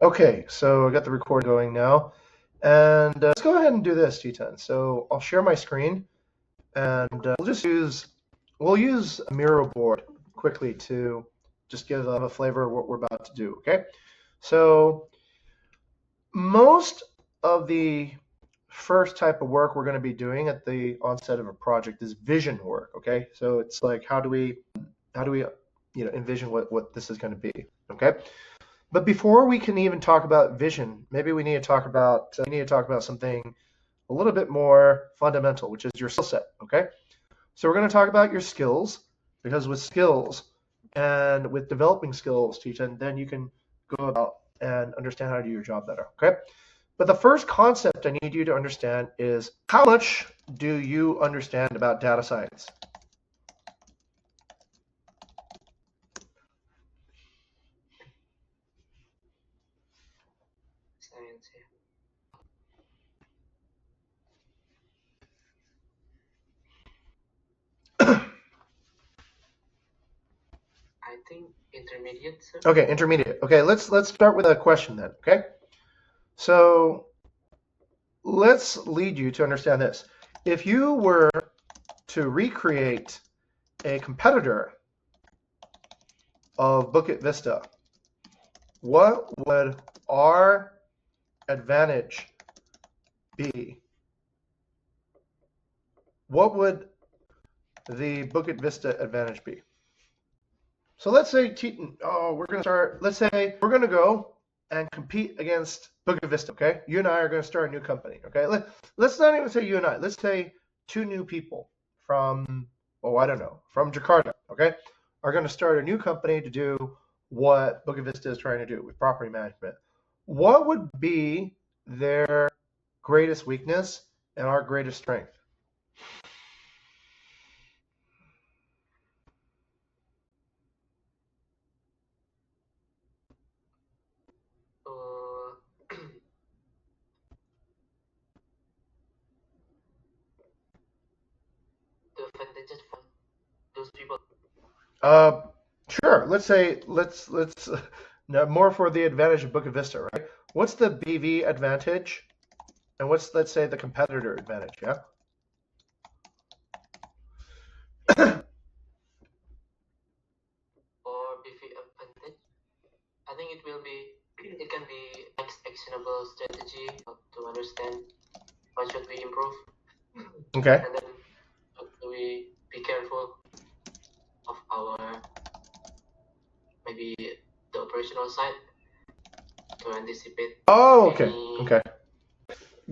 Okay, so I got the recording going now, and let's go ahead and do this, G10. So I'll share my screen, and we'll use a Miro board quickly to just give a flavor of what we're about to do. Okay, so most of the first type of work we're going to be doing at the onset of a project is vision work. Okay, so it's like how do we envision what this is going to be. Okay. But before we can even talk about vision, maybe we need to talk about something a little bit more fundamental, which is your skill set. Okay, so we're going to talk about your skills, because with skills and with developing skills, Teachen, then you can go about and understand how to do your job better. Okay, but the first concept I need you to understand is, how much do you understand about data science? I think intermediate, sir. Okay, intermediate. Okay, let's start with a question then. Okay, so let's lead you to understand this. If you were to recreate a competitor of Bookit Vista, what would our advantage be? What would the Bookit Vista advantage be? So let's say, let's say we're going to go and compete against Bookit Vista, okay? You and I are going to start a new company, okay? Let's not even say you and I. Let's say two new people from, from Jakarta, okay, are going to start a new company to do what Bookit Vista is trying to do with property management. What would be their greatest weakness and our greatest strength? The advantages from those people. Sure. Let's no, more for the advantage of Bookit Vista, right? What's the BV advantage, and what's, let's say, the competitor advantage? Yeah. Or BV advantage, I think it can be actionable strategy to understand what should we improve. Okay. And then should we be careful of our maybe the operational side to anticipate. Oh, okay. Okay.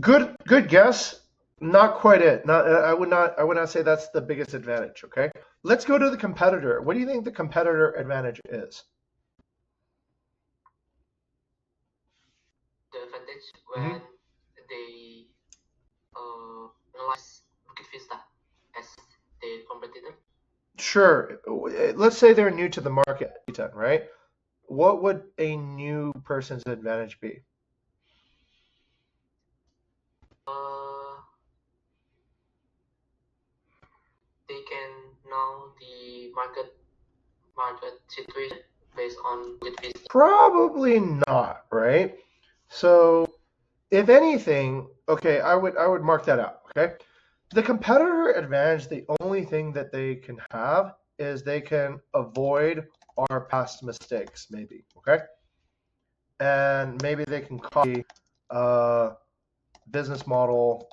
Good guess. Not quite it. I would not say that's the biggest advantage. Okay. Let's go to the competitor. What do you think the competitor advantage is? The advantage when they analyze Bookit Vista as their competitor. Sure. Let's say they're new to the market, right? What would a new person's advantage be? They can know the market situation based on Bookit Vista. Probably not, right? So, if anything, okay, I would mark that out. Okay, the competitor advantage, the only thing that they can have is they can avoid our past mistakes, maybe. Okay, and maybe they can copy business model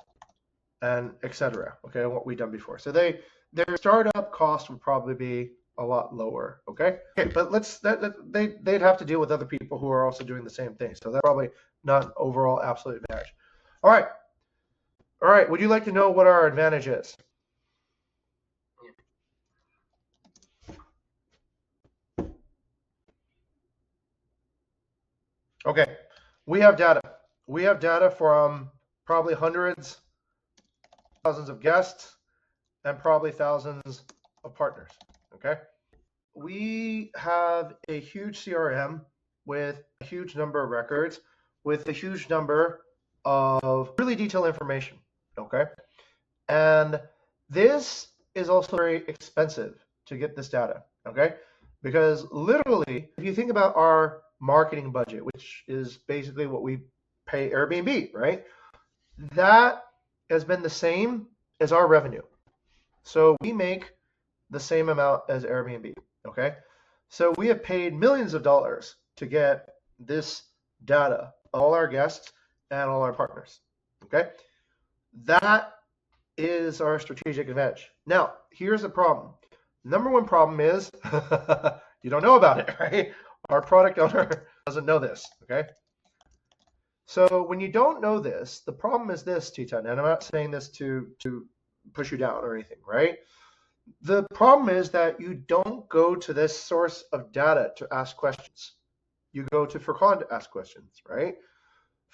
and etc. Okay, what we've done before. So their startup cost would probably be a lot lower. Okay, but they'd have to deal with other people who are also doing the same thing. So that's probably not an overall absolute advantage. All right. Would you like to know what our advantage is? Okay, we have data. We have data from probably hundreds, thousands of guests, and probably thousands of partners. Okay, we have a huge CRM with a huge number of records, with a huge number of really detailed information. Okay, and this is also very expensive to get this data. Okay, because literally, if you think about our marketing budget, which is basically what we pay Airbnb, right? That has been the same as our revenue. So we make the same amount as Airbnb, okay? So we have paid millions of dollars to get this data, all our guests and all our partners, okay? That is our strategic advantage. Now, here's the problem. Number one problem is you don't know about it, right? Our product owner doesn't know this, okay? So when you don't know this, the problem is this, T10, and I'm not saying this to push you down or anything, right? The problem is that you don't go to this source of data to ask questions. You go to Furqan to ask questions, right?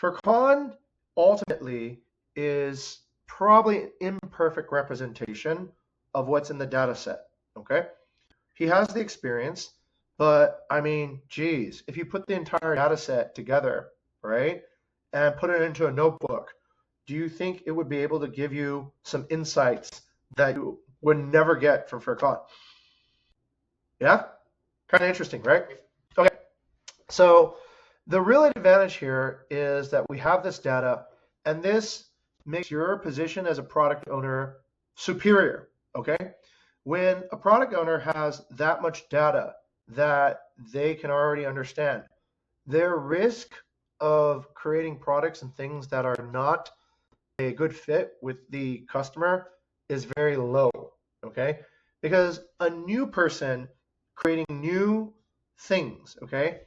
Furqan ultimately is probably an imperfect representation of what's in the data set, okay? He has the experience, but I mean, geez, if you put the entire data set together, right, and put it into a notebook, do you think it would be able to give you some insights that you would never get from Furqan? Yeah? Kind of interesting, right? Okay. So the real advantage here is that we have this data, and this makes your position as a product owner superior, okay? When a product owner has that much data that they can already understand, their risk of creating products and things that are not a good fit with the customer is very low, okay? Because a new person creating new things, okay,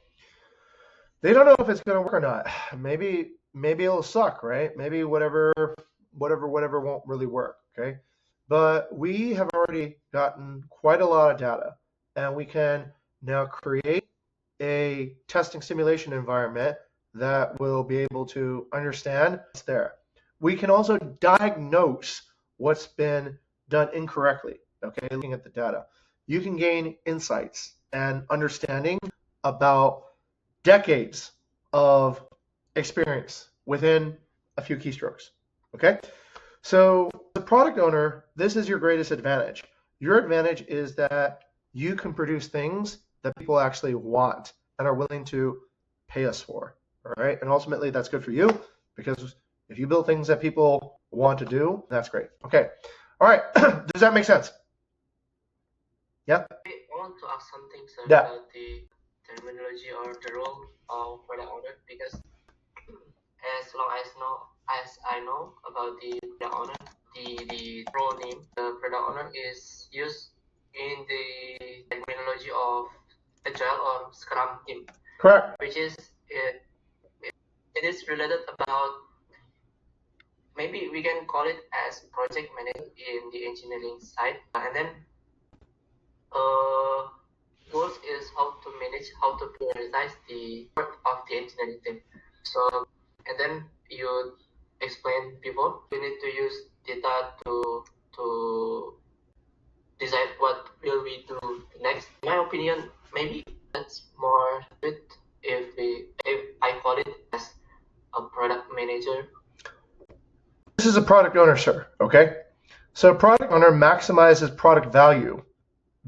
they don't know if it's going to work or not. Maybe it'll suck, right? Maybe whatever won't really work, okay? But we have already gotten quite a lot of data, and we can now create a testing simulation environment that will be able to understand what's there. We can also diagnose what's been done incorrectly, okay, looking at the data. You can gain insights and understanding about decades of experience within a few keystrokes, okay? So the product owner, this is your greatest advantage. Your advantage is that you can produce things that people actually want and are willing to pay us for, all right? And ultimately, that's good for you, because if you build things that people want to do, that's great. Okay, all right, does that make sense? Yeah? I want to ask something, sir, Yeah. about the terminology or the role of product owner, because as long as I know about the product owner, the role name, the product owner is used in the terminology of agile or scrum team. Correct. Which is it is related about, maybe we can call it as project manager in the engineering side, and then goals is how to manage, how to prioritize the work of the engineering team. So, and then you explained before, we need to use data to decide what will we do next. In my opinion, maybe that's more good if I call it as a product manager. This is a product owner, sir, okay? So product owner maximizes product value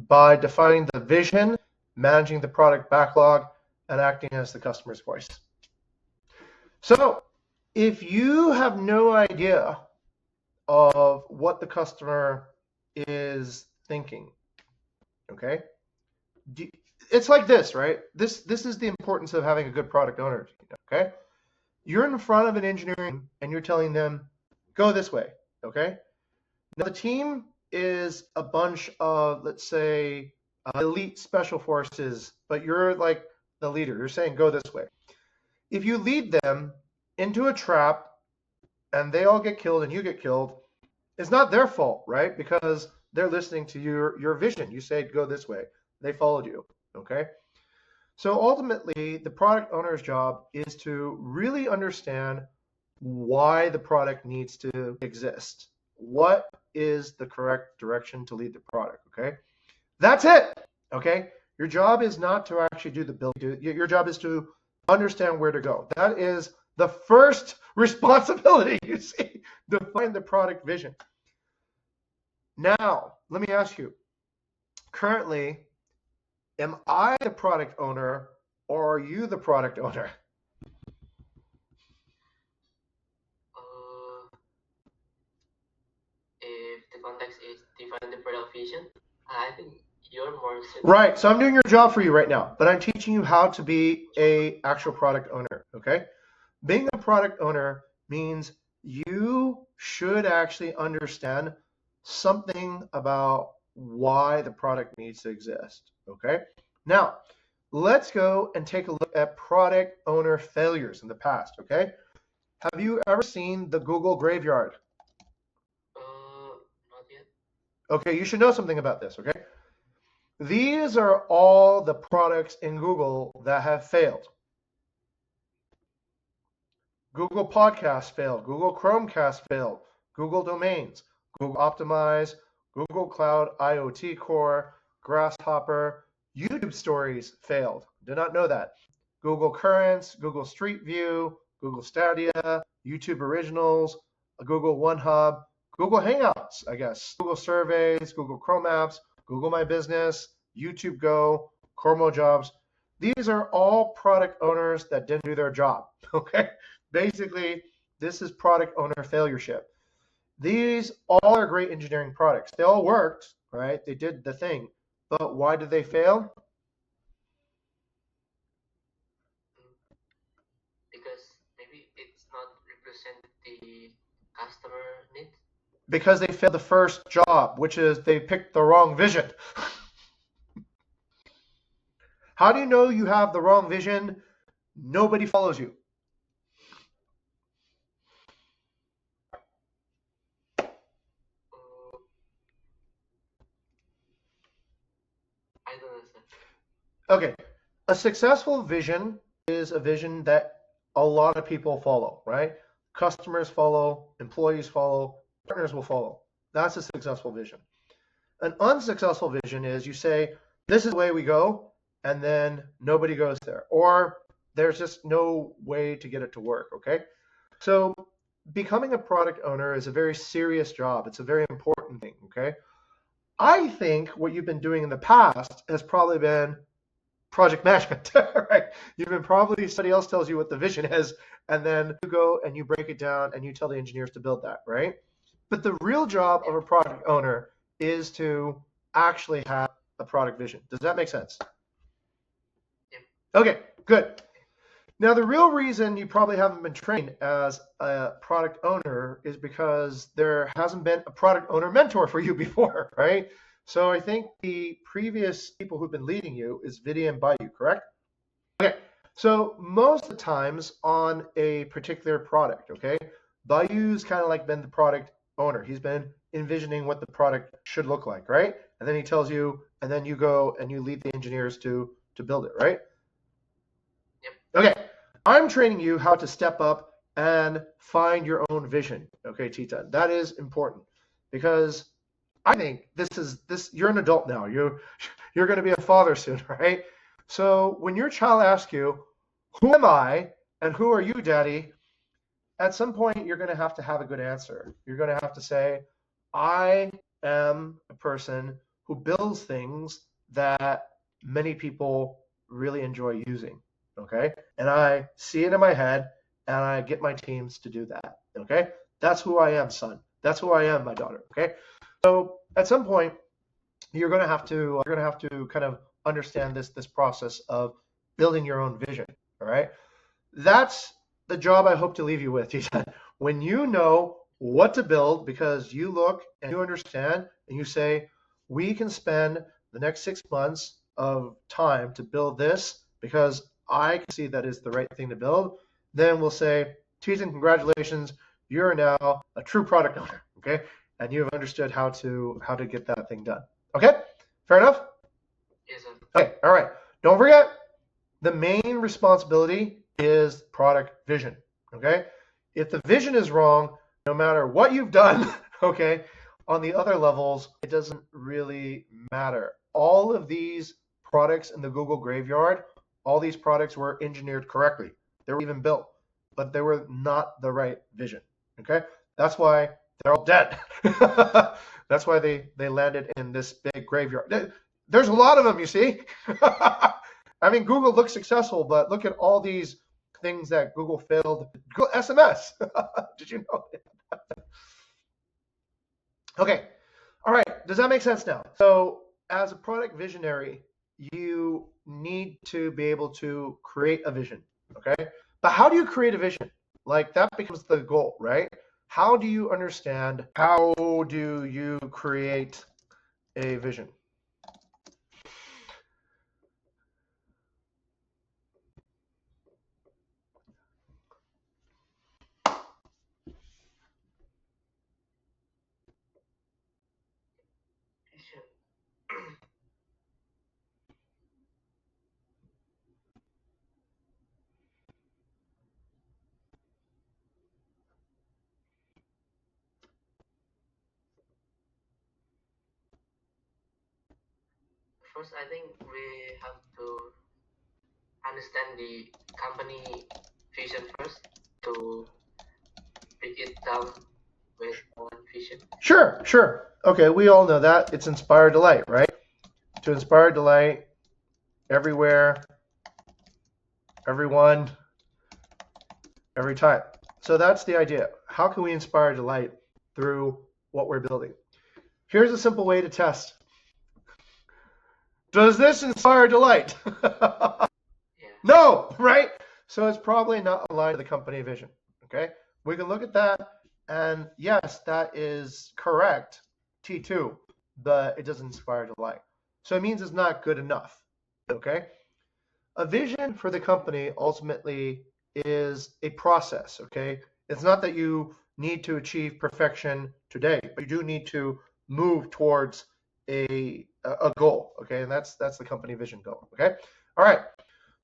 by defining the vision, managing the product backlog, and acting as the customer's voice. So if you have no idea of what the customer is thinking, okay, it's like this, right? This is the importance of having a good product owner, okay? You're in front of an engineering and you're telling them, go this way, okay? Now the team is a bunch of, let's say, elite special forces, but you're like the leader. You're saying, go this way. If you lead them into a trap and they all get killed and you get killed, it's not their fault, right? Because they're listening to your vision. You say, go this way. They followed you, okay? So ultimately, the product owner's job is to really understand why the product needs to exist. What is the correct direction to lead the product, okay? That's it, okay? Your job is not to actually do the building. Your job is to understand where to go. That is the first responsibility, you see, define the product vision. Now, let me ask you, currently, am I the product owner or are you the product owner? If the context is define the product vision, I think you're more suited. Right. So I'm doing your job for you right now, but I'm teaching you how to be a actual product owner. Okay. Being a product owner means you should actually understand something about why the product needs to exist. Okay. Now, let's go and take a look at product owner failures in the past. Okay. Have you ever seen the Google graveyard? Not yet. Okay, you should know something about this. Okay. These are all the products in Google that have failed. Google Podcast failed, Google Chromecast failed, Google Domains, Google Optimize, Google Cloud IoT Core, Grasshopper, YouTube Stories failed. Did not know that. Google Currents, Google Street View, Google Stadia, YouTube Originals, Google One Hub, Google Hangouts, I guess, Google Surveys, Google Chrome Apps, Google My Business, YouTube Go, Cormo Jobs. These are all product owners that didn't do their job, okay? Basically, this is product owner failureship. These all are great engineering products. They all worked, right? They did the thing. But why did they fail? Because maybe it's not represent the customer needs. Because they failed the first job, which is they picked the wrong vision. How do you know you have the wrong vision? Nobody follows you. I don't understand. Okay, a successful vision is a vision that a lot of people follow, right? Customers follow, employees follow, partners will follow. That's a successful vision. An unsuccessful vision is you say, this is the way we go, and then nobody goes there. Or there's just no way to get it to work, okay? So becoming a product owner is a very serious job. It's a very important thing, okay? I think what you've been doing in the past has probably been project management, right? You've been probably, somebody else tells you what the vision is, and then you go and you break it down and you tell the engineers to build that, right? But the real job of a product owner is to actually have a product vision. Does that make sense? Yeah. Okay, good. Now, the real reason you probably haven't been trained as a product owner is because there hasn't been a product owner mentor for you before, right? So I think the previous people who've been leading you is Vidya and Bayou, correct? Okay, so most of the times on a particular product, okay, Bayou's kind of like been the product owner. He's been envisioning what the product should look like, right? And then he tells you, and then you go and you lead the engineers to build it, right? Yep. Okay, I'm training you how to step up and find your own vision, okay, Tita? That is important because I think you're an adult now. You're going to be a father soon, right? So when your child asks you, who am I and who are you, Daddy? At some point, you're going to have a good answer. You're going to have to say, I am a person who builds things that many people really enjoy using, okay? And I see it in my head, and I get my teams to do that, okay? That's who I am, son. That's who I am, my daughter, okay? So at some point, you're going to have to kind of understand this process of building your own vision, all right? That's the job I hope to leave you with. When you know what to build because you look and you understand and you say, we can spend the next 6 months of time to build this because I can see that is the right thing to build, then we'll say, Teason, congratulations, you're now a true product owner, okay? And you have understood how to get that thing done. Okay? Fair enough? Yes, sir. Okay, all right. Don't forget, the main responsibility is product vision, okay? If the vision is wrong, no matter what you've done, okay, on the other levels, it doesn't really matter. All of these products in the Google graveyard, all these products were engineered correctly. They were even built, but they were not the right vision, okay? That's why they're all dead. That's why they landed in this big graveyard. There's a lot of them, you see. I mean, Google looks successful, but look at all these things that Google failed. Google SMS. Did you know that? Okay. All right. Does that make sense now? So as a product visionary, you need to be able to create a vision. Okay. But how do you create a vision? Like that becomes the goal, right? How do you understand? How do you create a vision? Vision. First, I think we have to understand the company vision first to break it down with one vision. Sure, sure. Okay, we all know that. It's inspire delight, right? To inspire delight everywhere, everyone, every time. So that's the idea. How can we inspire delight through what we're building? Here's a simple way to test. Does this inspire delight? Yeah. No, right? So it's probably not aligned to the company vision. Okay, we can look at that, and yes, that is correct, T2, but it doesn't inspire delight. So it means it's not good enough. Okay, a vision for the company ultimately is a process. Okay, it's not that you need to achieve perfection today, but you do need to move towards a goal. Okay, and that's the company vision goal. Okay, all right.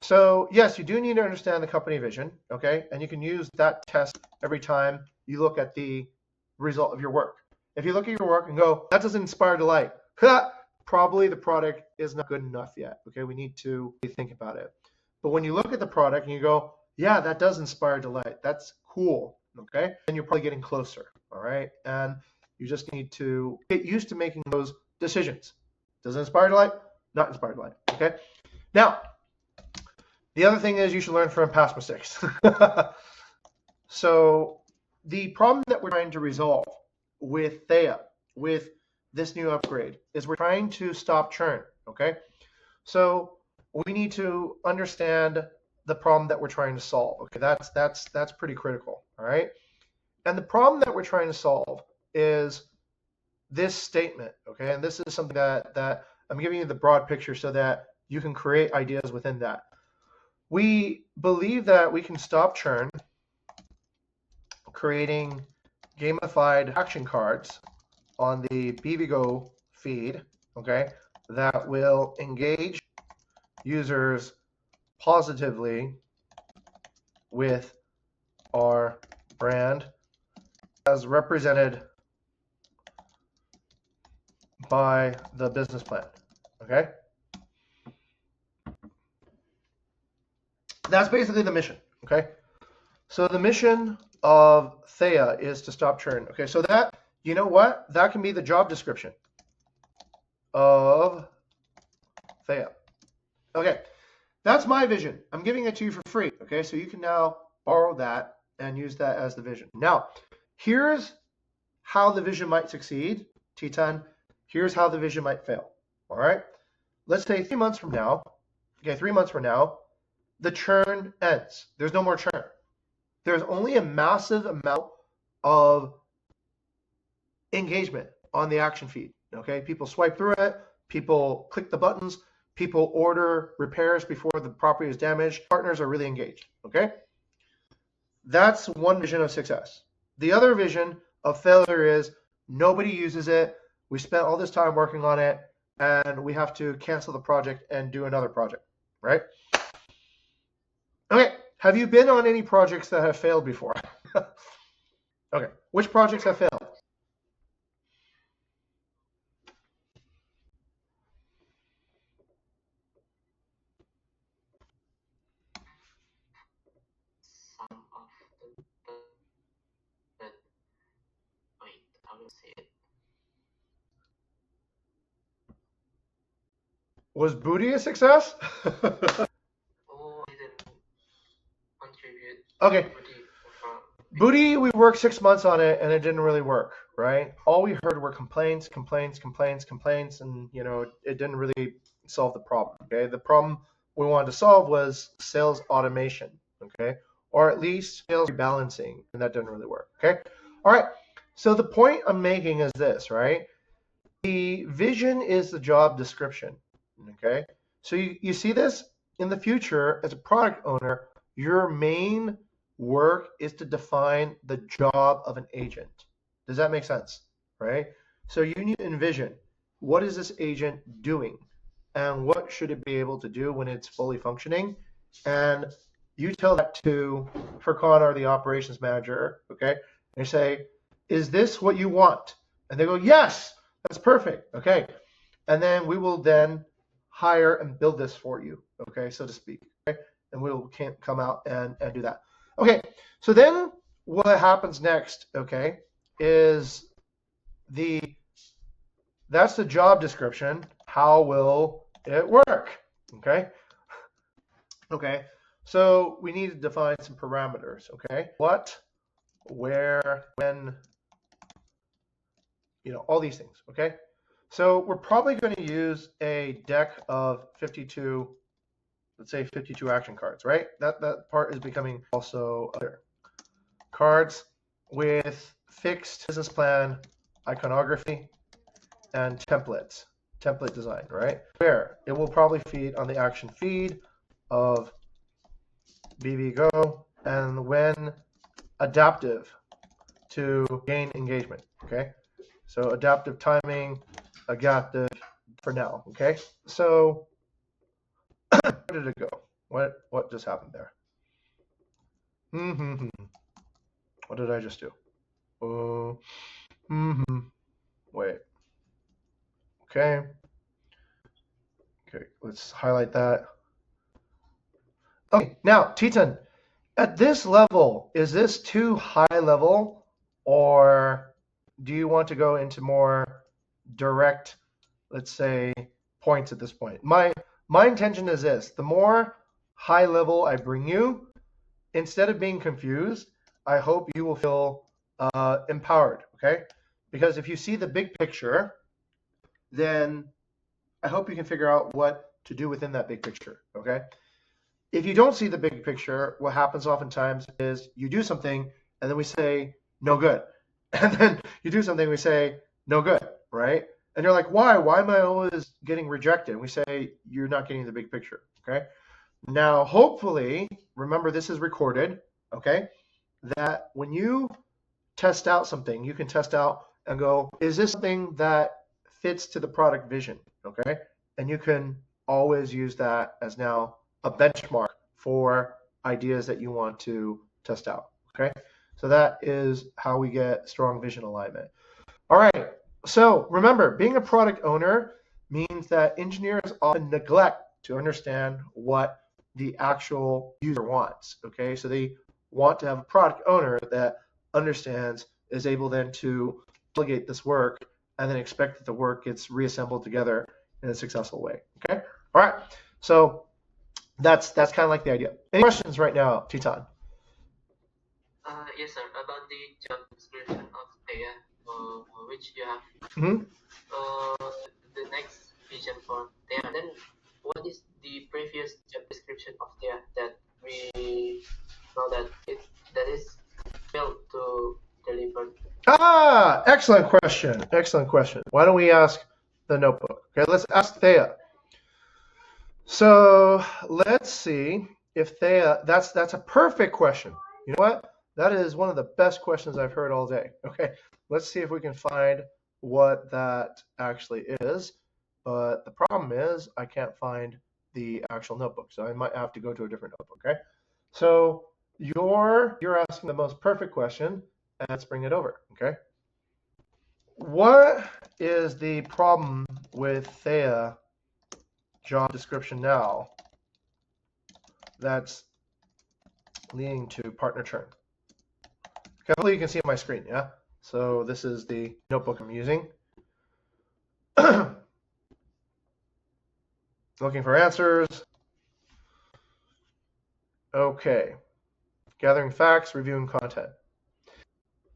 So yes, you do need to understand the company vision, okay? And you can use that test every time you look at the result of your work. If you look at your work and go, that doesn't inspire delight, probably the product is not good enough yet, okay? We need to think about it. But when you look at the product and you go, yeah, that does inspire delight, that's cool, okay? Then you're probably getting closer, all right? And you just need to get used to making those decisions. Does it inspire delight? Not inspire delight, okay? Now, the other thing is you should learn from past mistakes. So the problem that we're trying to resolve with Thea, with this new upgrade, is we're trying to stop churn, okay? So we need to understand the problem that we're trying to solve. Okay, that's pretty critical, all right? And the problem that we're trying to solve is this statement, okay? And this is something that I'm giving you the broad picture so that you can create ideas within that. We believe that we can stop churn creating gamified action cards on the BVGO feed, okay, that will engage users positively with our brand as represented by the business plan, okay? That's basically the mission, okay? So the mission of Thea is to stop churn. Okay, so that, you know what? That can be the job description of Thea. Okay, that's my vision. I'm giving it to you for free. Okay, so you can now borrow that and use that as the vision. Now, here's how the vision might succeed, T10. Here's how the vision might fail. All right, let's say 3 months from now, okay, 3 months from now, the churn ends. There's no more churn. There's only a massive amount of engagement on the action feed. Okay, people swipe through it, people click the buttons, people order repairs before the property is damaged. Partners are really engaged. Okay, that's one vision of success. The other vision of failure is nobody uses it. We spent all this time working on it, and we have to cancel the project and do another project, right? Okay, have you been on any projects that have failed before? Okay, which projects have failed? Some of them, but wait, I will say it. Was Booty a success? Okay. Booty, we worked 6 months on it and it didn't really work, right? All we heard were complaints, and it didn't really solve the problem. Okay, the problem we wanted to solve was sales automation, okay, or at least sales rebalancing, and that didn't really work. Okay, all right. So the point I'm making is this, right? The vision is the job description. Okay, so you see this in the future as a product owner, your main work is to define the job of an agent. Does that make sense? Right? So you need to envision, what is this agent doing and what should it be able to do when it's fully functioning? And you tell that to Furkan or the operations manager, okay? And you say, is this what you want? And they go, yes, that's perfect. Okay. And then we will then hire and build this for you, okay, so to speak. Okay? And we'll come out and do that. Okay, so then what happens next, okay, is that's the job description. How will it work? Okay. Okay. So we need to define some parameters, okay? What, where, when, all these things, okay? So we're probably going to use a deck of 52, let's say 52 action cards, right? That part is becoming also clear. Cards with fixed business plan, iconography, and template design, right? Where it will probably feed on the action feed of BBGo, and when adaptive to gain engagement, okay? So adaptive timing, adaptive for now, okay? So where did it go? What just happened there? What did I just do? Wait. Okay. Okay, let's highlight that. Okay, now, Titan, at this level, is this too high level, or do you want to go into more direct, let's say, points at this point? My intention is this: the more high level I bring you, instead of being confused, I hope you will feel empowered, okay? Because if you see the big picture, then I hope you can figure out what to do within that big picture, okay? If you don't see the big picture, what happens oftentimes is you do something and then we say, no good. And then you do something, we say, no good, right? And you're like, why? Why am I always getting rejected? And we say, you're not getting the big picture, okay? Now, hopefully, remember this is recorded, okay? That when you test out something, you can test out and go, is this something that fits to the product vision, okay? And you can always use that as now a benchmark for ideas that you want to test out, okay? So that is how we get strong vision alignment. All right, so remember, being a product owner means that engineers often neglect to understand what the actual user wants, okay? So they want to have a product owner that understands, is able then to delegate this work and then expect that the work gets reassembled together in a successful way, okay? All right, so that's kind of like the idea. Any questions right now, Titan? Yes, sir. About the job description of Thea, which you have, the next vision for Thea. Then, what is the previous job description of Thea that we know that that is failed to deliver? Excellent question. Excellent question. Why don't we ask the notebook? Okay, let's ask Thea. So let's see if Thea. That's a perfect question. You know what? That is one of the best questions I've heard all day. Okay, let's see if we can find what that actually is. But the problem is I can't find the actual notebook, so I might have to go to a different notebook. Okay, so you're asking the most perfect question, and let's bring it over. Okay, what is the problem with Thea job description now that's leading to partner churn? Okay, hopefully you can see my screen, yeah? So this is the notebook I'm using. Looking for answers. Okay. gathering facts, reviewing content.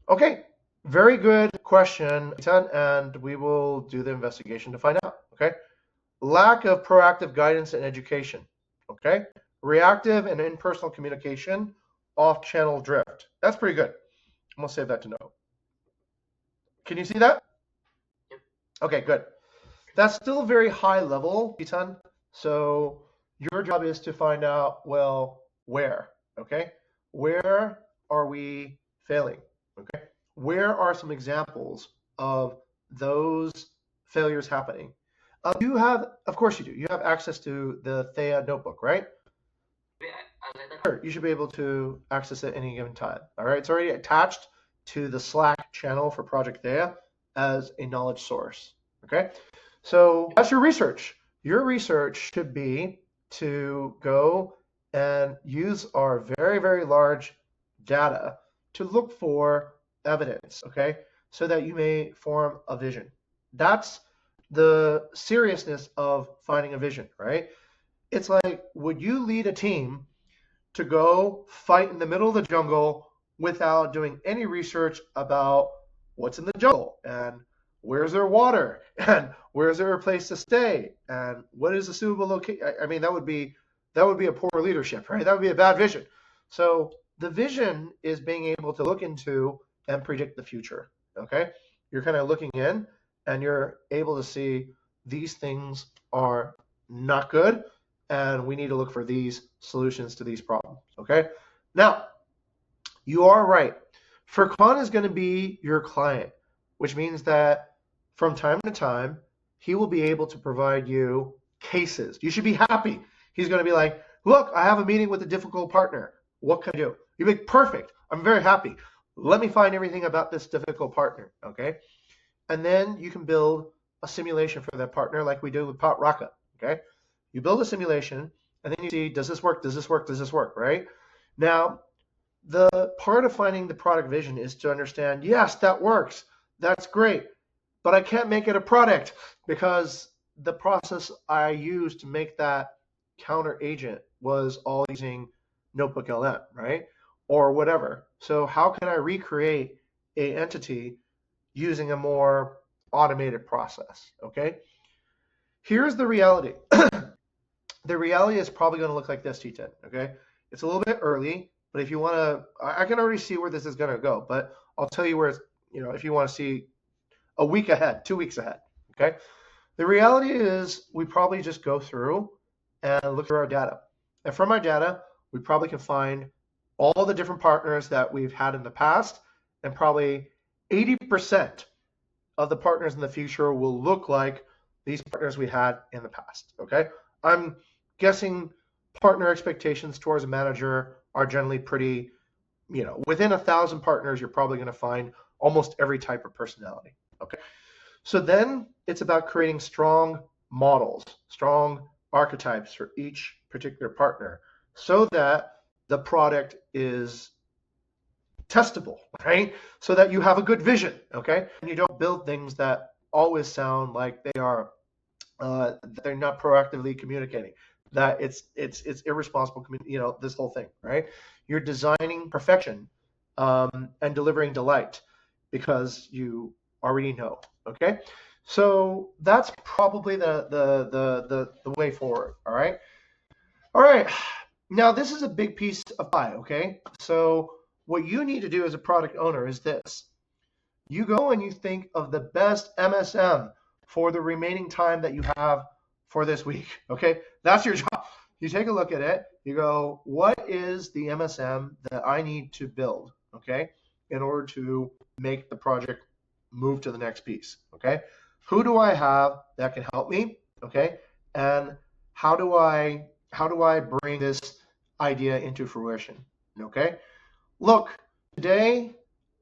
Okay, very good question, and we will do the investigation to find out. Okay, lack of proactive guidance and education. Okay, reactive and impersonal communication, off-channel drift. That's pretty good. I'm gonna save that to note. Can you see that? Yep. Okay, good. That's still very high level, Titan. So your job is to find out, well, where, okay? Where are we failing, okay? Where are some examples of those failures happening? You have, of course you do. You have access to the Thea notebook, right? Sure, you should be able to access it at any given time. All right, it's already attached to the Slack channel for Project Thea as a knowledge source. Okay, so that's your research. Your research should be to go and use our very, very large data to look for evidence, okay, so that you may form a vision. That's the seriousness of finding a vision, right? It's like, would you lead a team to go fight in the middle of the jungle without doing any research about what's in the jungle and where's there water and where's there a place to stay and what is a suitable location? I mean, that would be a poor leadership, right? That would be a bad vision. So the vision is being able to look into and predict the future. Okay, you're kind of looking in and you're able to see these things are not good and we need to look for these solutions to these problems. Okay, now you are right. Furqan is going to be your client, which means that from time to time he will be able to provide you cases. You should be happy. He's going to be like, look, I have a meeting with a difficult partner. What can I do? You'll be perfect. I'm very happy. Let me find everything about this difficult partner. Okay, and then you can build a simulation for that partner like we do with Pot Rocket. Okay, you build a simulation and then you see, does this work? Does this work? Does this work? Right? Now, the part of finding the product vision is to understand, yes, that works. That's great. But I can't make it a product because the process I used to make that counter agent was all using Notebook LM, right? Or whatever. So how can I recreate an entity using a more automated process? Okay. Here's the reality. The reality is probably going to look like this, T10. Okay. It's a little bit early, but if you want to, I can already see where this is going to go, but I'll tell you where it's, if you want to see a week ahead, 2 weeks ahead. Okay. The reality is we probably just go through and look through our data. And from our data, we probably can find all the different partners that we've had in the past, and probably 80% of the partners in the future will look like these partners we had in the past. Okay. I'm guessing partner expectations towards a manager are generally pretty, within 1,000 partners, you're probably going to find almost every type of personality. Okay. So then it's about creating strong models, strong archetypes for each particular partner so that the product is testable, right? So that you have a good vision, okay? And you don't build things that always sound like they're not proactively communicating, that it's irresponsible, this whole thing, right? You're designing perfection and delivering delight because you already know, okay? So that's probably the way forward, all right? All right, now this is a big piece of pie, okay? So what you need to do as a product owner is this. You go and you think of the best MSM for the remaining time that you have for this week, okay? That's your job. You take a look at it. You go, what is the MSM that I need to build, okay, in order to make the project move to the next piece, okay? Who do I have that can help me, okay? And how do I bring this idea into fruition, okay? Look, today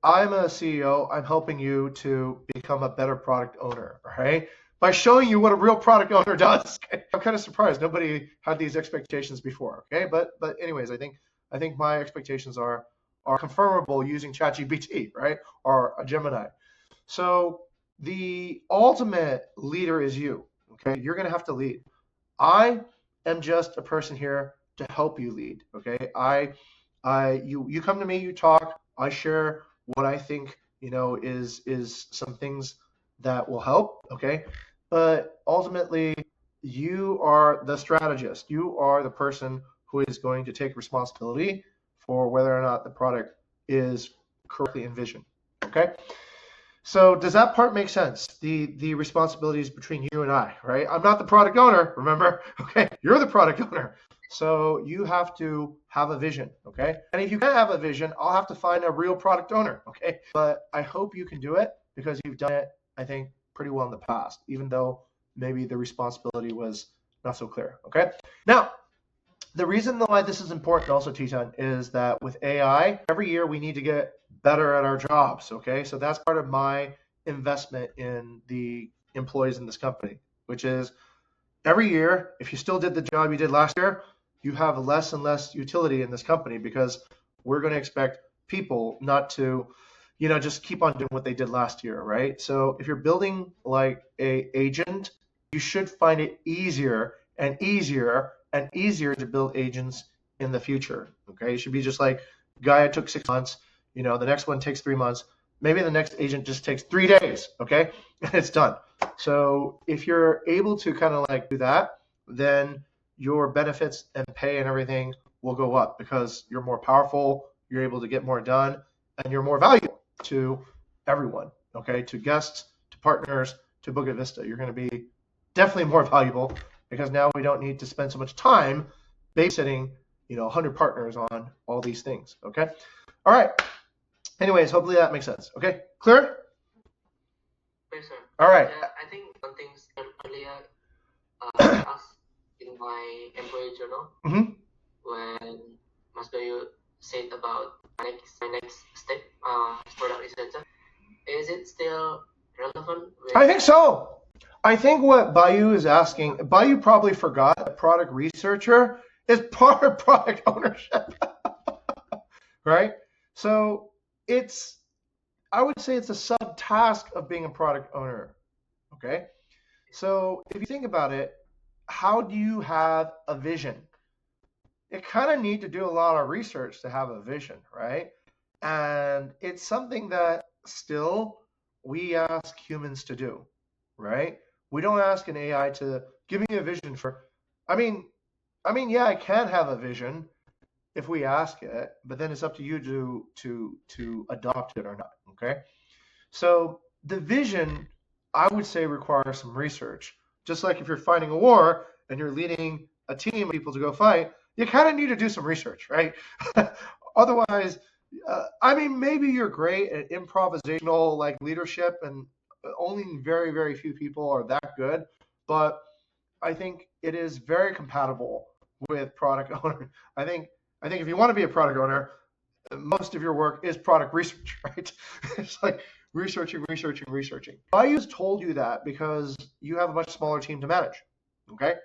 I'm a CEO. I'm helping you to become a better product owner, right? By showing you what a real product owner does. Okay? I'm kind of surprised nobody had these expectations before, okay? But anyways, I think my expectations are confirmable using ChatGPT, right? Or a Gemini. So the ultimate leader is you, okay? You're going to have to lead. I am just a person here to help you lead, okay? I You come to me, you talk, I share what I think, is some things that will help, okay? But ultimately, you are the strategist. You are the person who is going to take responsibility for whether or not the product is correctly envisioned, okay? So does that part make sense? The responsibilities between you and I, right? I'm not the product owner, remember? Okay, you're the product owner. So you have to have a vision, okay? And if you can't have a vision, I'll have to find a real product owner, okay? But I hope you can do it because you've done it, I think, pretty well in the past, even though maybe the responsibility was not so clear, okay? Now, the reason why this is important also, Titan, is that with AI, every year we need to get better at our jobs, okay? So that's part of my investment in the employees in this company, which is every year, if you still did the job you did last year, you have less and less utility in this company because we're going to expect people not to, just keep on doing what they did last year, right? So if you're building like a agent, you should find it easier and easier and easier to build agents in the future. Okay, it should be just like guy it took 6 months, the next one takes 3 months, maybe the next agent just takes 3 days, okay, and it's done. So if you're able to kind of like do that, then your benefits and pay and everything will go up because you're more powerful, you're able to get more done, and you're more valuable to everyone, okay, to guests, to partners, to Bookit Vista. You're going to be definitely more valuable because now we don't need to spend so much time babysitting, 100 partners on all these things, okay? All right. Anyways, hopefully that makes sense. Okay, clear? Yes, sir. All right. Yeah, I think one thing earlier I asked in my employee journal Mm-hmm. when Mas Bayu said about my next step, product researcher. Is it still relevant? I think so. I think what Bayu is asking, Bayu probably forgot that product researcher is part of product ownership, right? So I would say it's a subtask of being a product owner, okay? So if you think about it, how do you have a vision? You kind of need to do a lot of research to have a vision, right? And it's something that still we ask humans to do, right? We don't ask an AI to give me a vision for. I mean, yeah, I can have a vision if we ask it, but then it's up to you to adopt it or not. Okay. So the vision, I would say, requires some research. Just like if you're fighting a war and you're leading a team of people to go fight, you kind of need to do some research, right? Otherwise, maybe you're great at improvisational like leadership, and only very, very few people are that good. But I think it is very compatible with product owner. I think if you want to be a product owner, most of your work is product research, right? It's like researching. I just told you that because you have a much smaller team to manage, okay?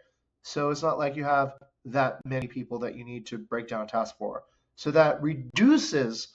So it's not like you have that many people that you need to break down tasks for. So that reduces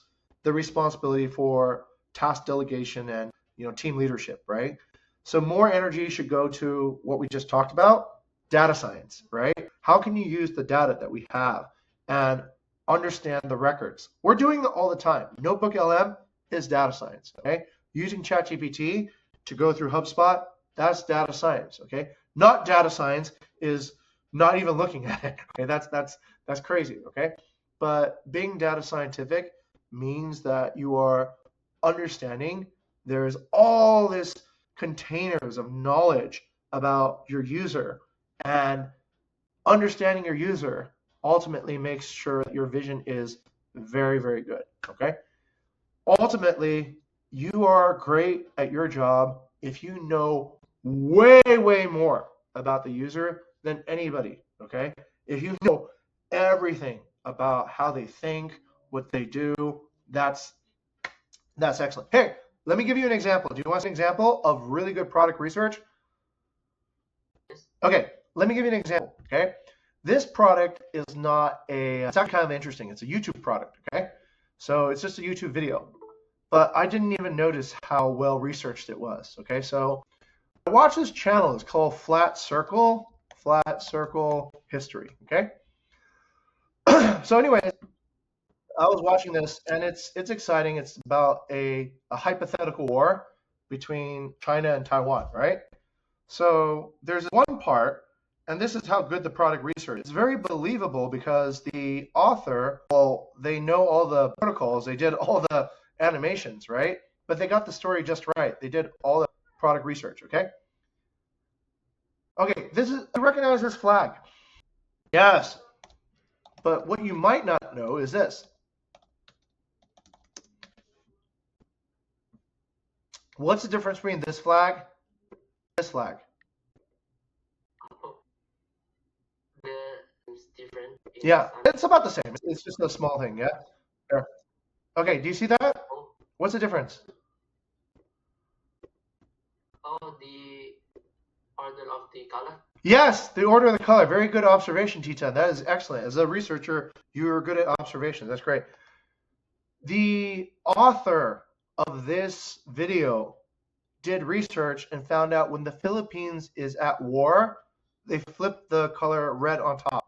the responsibility for task delegation and team leadership, right? So more energy should go to what we just talked about, data science, right? How can you use the data that we have and understand the records? We're doing it all the time. Notebook LM is data science, okay? Using ChatGPT to go through HubSpot, that's data science, okay? Not data science is not even looking at it, okay? That's crazy, okay? But being data scientific means that you are understanding there's all this containers of knowledge about your user, and understanding your user ultimately makes sure that your vision is very, very good, okay? Ultimately, you are great at your job if you know way, way more about the user than anybody, okay? If you know everything about how they think, what they do, that's excellent. Hey, let me give you an example. Do you want an example of really good product research? Okay, let me give you an example, okay? This product is not it's actually kind of interesting. It's a YouTube product, okay? So it's just a YouTube video. But I didn't even notice how well researched it was, okay? So I watched this channel. It's called Flat Circle History, okay? So anyways, I was watching this, and it's exciting. It's about a hypothetical war between China and Taiwan, right? So there's one part, and this is how good the product research is. It's very believable because the author, well, they know all the protocols, they did all the animations, right? But they got the story just right. They did all the product research, okay? Okay, you recognize this flag? Yes. But what you might not know is this. What's the difference between this flag and this flag? Oh, it's different. Yeah, it's about the same. It's just a small thing, yeah? There. Okay, do you see that? Oh, What's the difference? the order of the color. Yes, the order of the color. Very good observation, T10. That is excellent. As a researcher, you're good at observation. That's great. The author of this video did research and found out when the Philippines is at war, they flip the color red on top.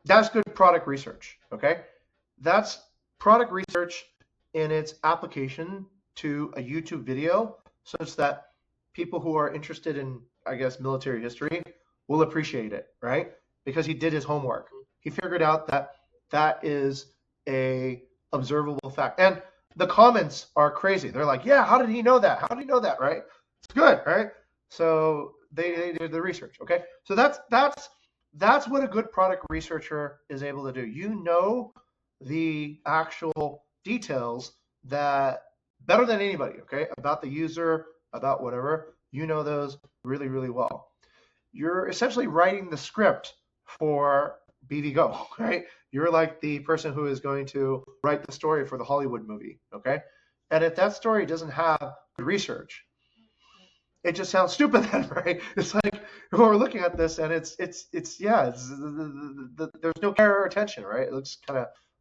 That's good product research, okay? That's product research in its application to a YouTube video such that people who are interested in, I guess, military history will appreciate it, right? Because he did his homework. He figured out that that is a observable fact. And the comments are crazy. They're like, yeah, how did he know that? How did he know that, right? It's good, right? So they did the research, okay? So that's what a good product researcher is able to do. You know the actual details that better than anybody, okay, about the user, about whatever. You know those really, really well. You're essentially writing the script for BVGO, right? You're like the person who is going to write the story for the Hollywood movie, okay? And if that story doesn't have research, it just sounds stupid then, right? It's like we're looking at this and it's there's no care or attention, right? It looks kind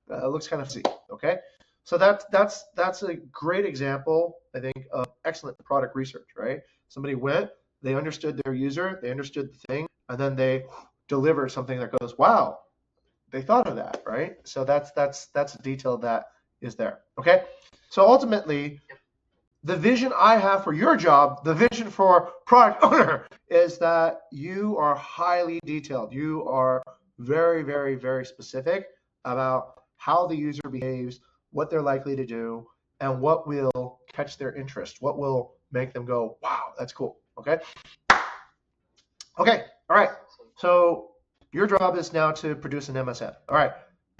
of fuzzy, okay? So that's a great example, I think, of excellent product research, right? Somebody went, they understood their user, they understood the thing, and then they deliver something that goes, wow, they thought of that, right? So that's a detail that is there, okay? So ultimately, the vision I have for your job, the vision for product owner, is that you are highly detailed. You are very, very, very specific about how the user behaves, what they're likely to do, and what will catch their interest, what will make them go, wow, that's cool, okay? Okay, all right. So your job is now to produce an MSN. All right,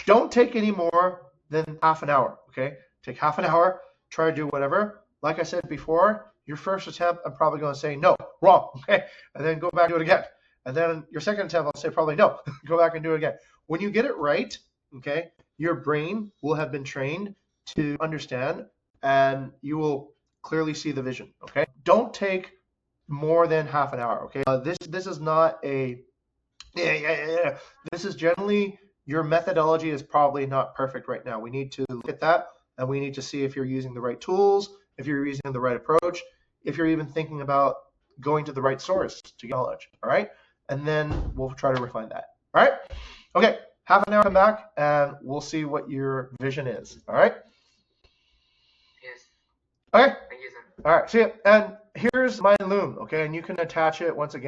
don't take any more than half an hour, okay? Take half an hour, try to do whatever. Like I said before, your first attempt, I'm probably going to say, no, wrong, okay? And then go back and do it again. And then your second attempt, I'll say probably no, go back and do it again. When you get it right, okay, your brain will have been trained to understand and you will clearly see the vision, okay? Don't take more than half an hour, okay? This is not a, This is generally, your methodology is probably not perfect right now. We need to look at that and we need to see if you're using the right tools, if you're using the right approach, if you're even thinking about going to the right source to get knowledge, all right? And then we'll try to refine that, all right? Okay, half an hour, come back, and we'll see what your vision is, all right? Yes. Okay, Thank you, sir. all right, see ya. And here's my loom, okay? And you can attach it once again.